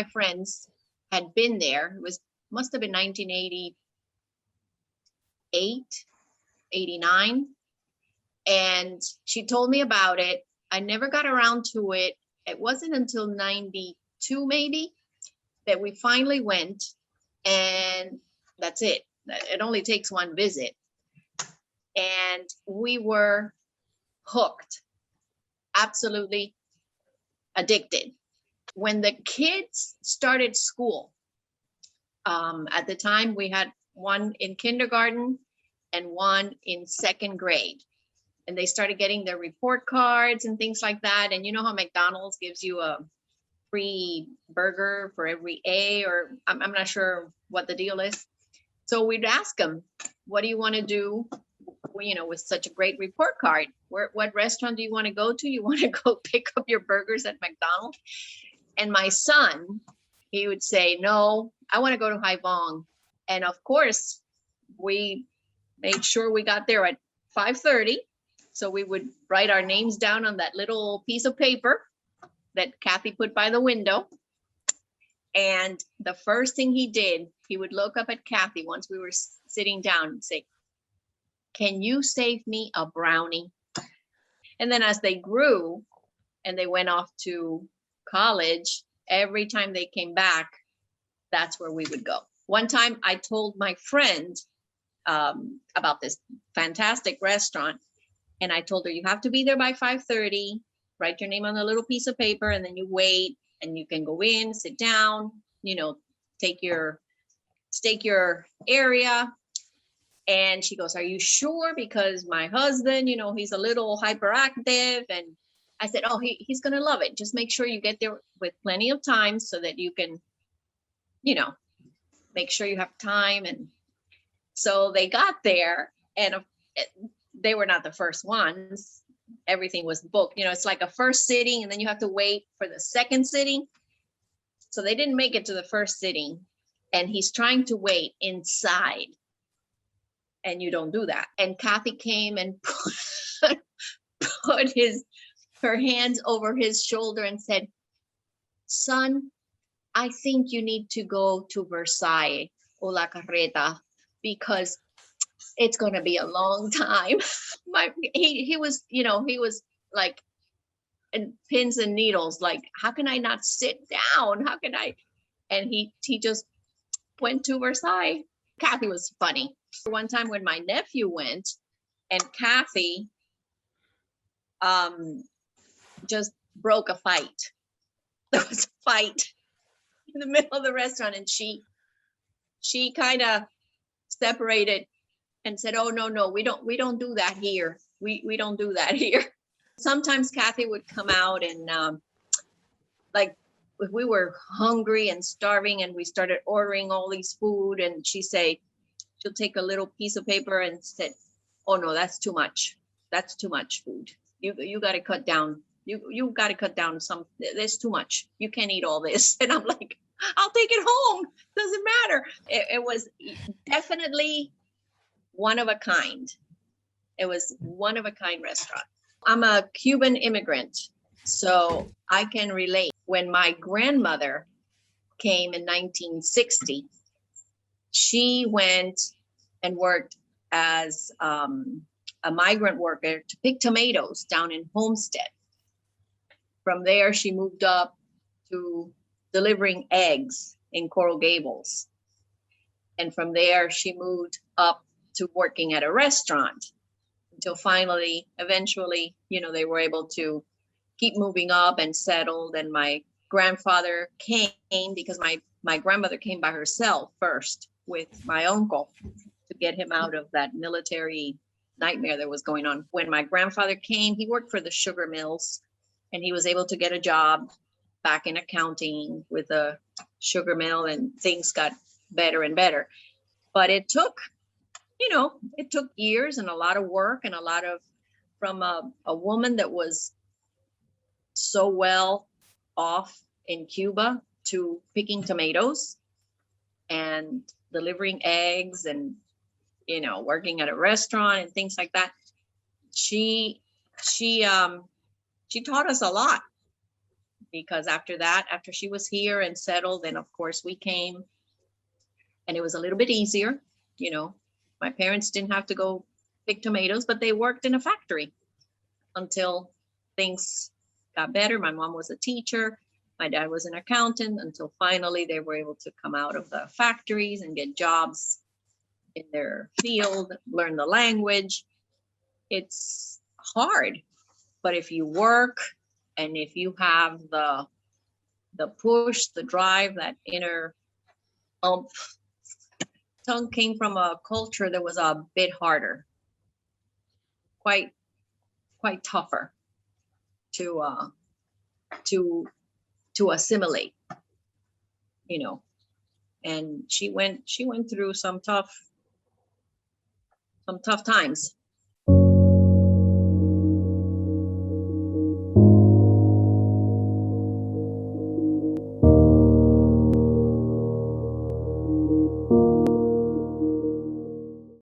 my friends had been there. Must have been 1988, 89. And she told me about it. I never got around to it. It wasn't until 92 maybe that we finally went, and that's it. It only takes one visit. And we were hooked, absolutely addicted. When the kids started school, at the time we had one in kindergarten and one in second grade. And they started getting their report cards and things like that. And you know how McDonald's gives you a free burger for every A, or I'm not sure what the deal is. So we'd ask them, what do you want to do, you know, with such a great report card? What restaurant do you want to go to? You want to go pick up your burgers at McDonald's? And my son, he would say, no, I want to go to Hy Vong. And of course, we made sure we got there at 5:30. So we would write our names down on that little piece of paper that Kathy put by the window. And the first thing he did, he would look up at Kathy once we were sitting down and say, can you save me a brownie? And then as they grew and they went off to college, every time they came back, that's where we would go. One time I told my friend about this fantastic restaurant. And I told her, you have to be there by 5:30, write your name on a little piece of paper, and then you wait, and you can go in, sit down, you know, stake your area. And she goes, are you sure? Because my husband, you know, he's a little hyperactive. And I said, oh, he's going to love it. Just make sure you get there with plenty of time so that you can, you know, make sure you have time. And so they got there, and they were not the first ones. Everything was booked. You know, it's like a first sitting and then you have to wait for the second sitting. So they didn't make it to the first sitting, and he's trying to wait inside. And you don't do that. And Kathy came and put her hands over his shoulder and said, son, I think you need to go to Versailles or La Carreta, because it's going to be a long time. He was, you know, he was like in pins and needles, like, how can I not sit down? How can I? And he just went to Versailles. Kathy was funny. One time when my nephew went, and Kathy just broke a fight. There was a fight in the middle of the restaurant, and she kind of separated and said, oh, no, we don't do that here. We don't do that here. Sometimes Kathy would come out and like if we were hungry and starving and we started ordering all these food, and she'll take a little piece of paper and said, oh no, that's too much. That's too much food. You got to cut down. You got to cut down some, there's too much. You can't eat all this. And I'm like, I'll take it home. Doesn't matter. It was definitely one of a kind. It was one of a kind restaurant. I'm a Cuban immigrant, so I can relate. When my grandmother came in 1960, she went and worked as a migrant worker to pick tomatoes down in Homestead. From there, she moved up to delivering eggs in Coral Gables. And from there, she moved up to working at a restaurant until finally, eventually, you know, they were able to keep moving up and settled. And my grandfather came because my grandmother came by herself first with my uncle to get him out of that military nightmare that was going on. When my grandfather came, he worked for the sugar mills, and he was able to get a job back in accounting with a sugar mill, and things got better and better. But it took, it took years and a lot of work and a lot of, from a woman that was so well off in Cuba to picking tomatoes and delivering eggs and, working at a restaurant and things like that. She taught us a lot. because after that, after she was here and settled, then of course we came, and it was a little bit easier. You know, my parents didn't have to go pick tomatoes, but they worked in a factory until things got better. My mom was a teacher. My dad was an accountant, until finally they were able to come out of the factories and get jobs in their field, learn the language. It's hard, but if you work and if you have the push, the drive, that inner umph. Tongue came from a culture that was a bit harder, quite tougher to assimilate, you know. And she went through some tough times,